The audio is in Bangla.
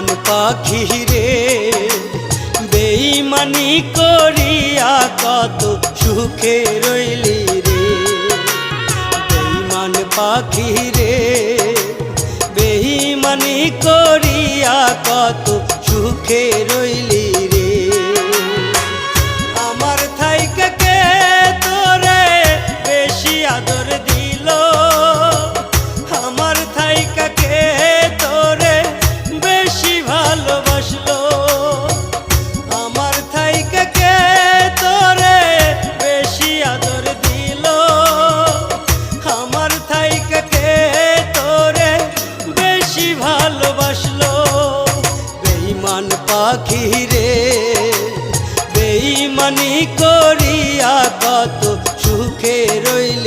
বেঈমান পাখি রে বেঈমানি করিয়া কত সুখে রইলি রে। বেঈমান পাখি রে বেঈমানি করিয়া কত সুখে রইলি রে। আমার থাইকা কে তোরে বেশি আদর দিল, আমার থাইকা কে তোরে বেশি ভালোবাসলো, আমার থাইকা কে তোরে বেশি আদর দিল, আমার থাইকা কে তোরে বেশি ভালোবাসলো। বেঈমান পাখি রে বেঈমানি করিয়া কত সুখে রইলি।